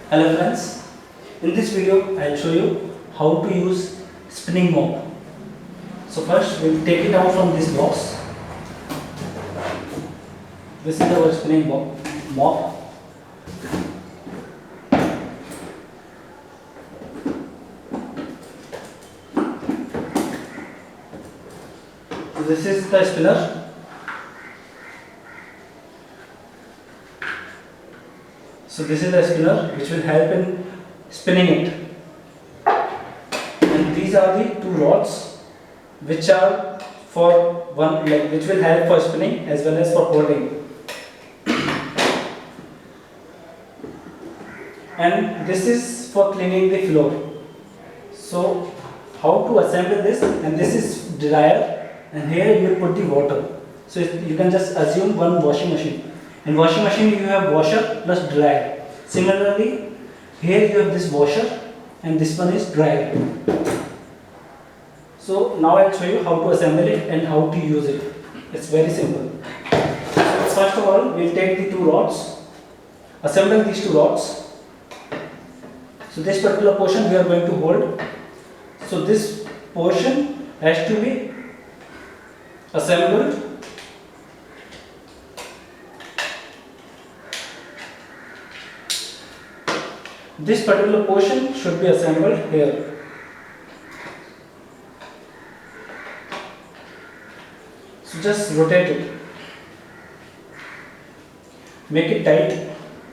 Hello friends, in this video I will show you how to use spinning mop. So first we will take it out from this box. This is our spinning mop. So this is the spinner. So this is the spinner which will help in spinning it. And these are the two rods which are for one leg, which will help for spinning as well as for holding. And this is for cleaning the floor. So how to assemble this? And this is dryer, and here you will put the water. So you can just assume one washing machine. In washing machine you have washer plus dryer. Similarly, here you have this washer and this one is dryer. So now I will show you how to assemble it and how to use it. It's very simple. So first of all, we will take the two rods, assemble these two rods. So this particular portion we are going to hold. So this portion has to be assembled. This particular portion should be assembled here. So just rotate it. Make it tight.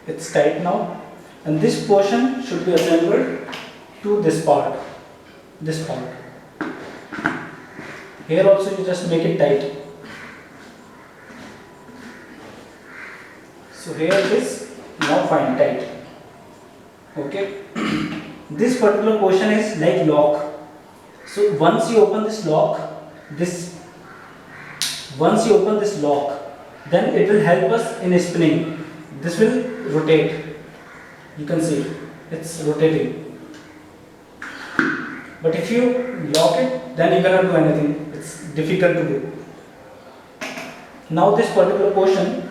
It's tight now. And this portion should be assembled to this part. This part. Here also you just make it tight. So here it is now fine, tight. Okay. This particular portion is like lock. So once you open this lock, then it will help us in spinning. This will rotate. You can see it's rotating. But if you lock it, then you cannot do anything. It's difficult to do. Now this particular portion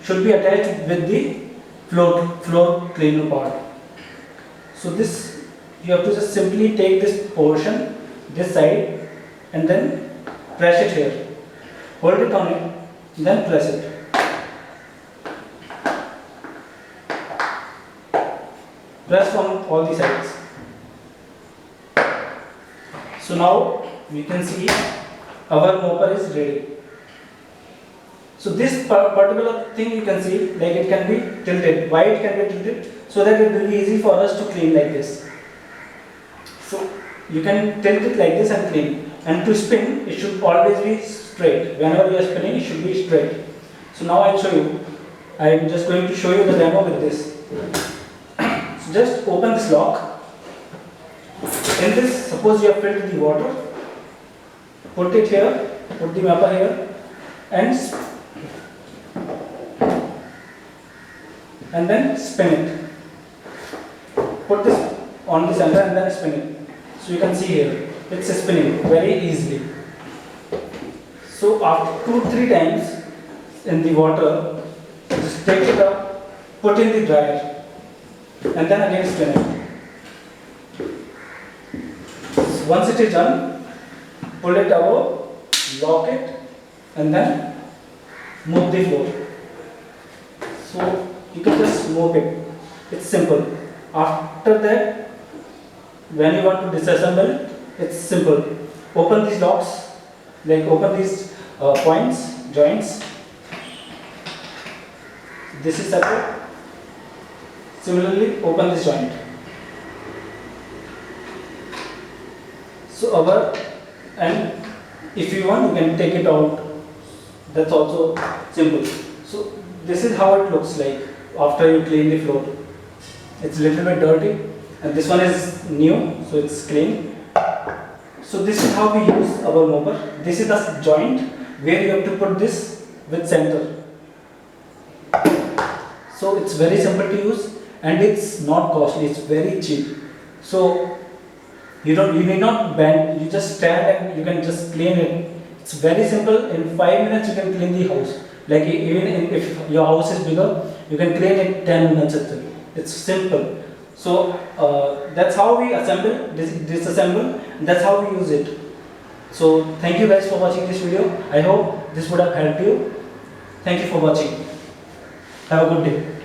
should be attached with the floor cleaner part. So this, you have to just simply take this portion, this side, and then press it here. Hold it on it, then press it. Press on all the sides. So now we can see our mopper is ready. So this particular thing you can see, like it can be tilted. Why it can be tilted? So that it will be easy for us to clean like this. So you can tilt it like this and clean. And to spin, it should always be straight. Whenever you are spinning, it should be straight. So now I will show you. I am just going to show you the demo with this. So just open this lock. In this, suppose you have filled the water. Put it here. Put the mapper here. And then spin it. Put this on the center and then spin it. So you can see here, it's spinning very easily. So after 2-3 times in the water, just take it up, put in the dryer, and then again spin it. So once it is done, pull it out, lock it, and then move the floor. So you can just move it. It's simple. After that, when you want to disassemble it, it's simple. Open these locks, like open these joints. This is separate. Similarly, open this joint. So and if you want, you can take it out. That's also simple. So this is how it looks like after you clean the floor. It's a little bit dirty, and this one is new, so it's clean. So this is how we use our mopper. This is the joint where you have to put this with center. So it's very simple to use, and it's not costly. It's very cheap. So you need not bend. You just stand and you can just clean it. It's very simple. In 5 minutes you can clean the house. Like even if your house is bigger, you can clean it 10 minutes. It's simple. So that's how we assemble, disassemble, that's how we use it. So thank you guys for watching this video. I hope this would have helped you. Thank you for watching. Have a good day.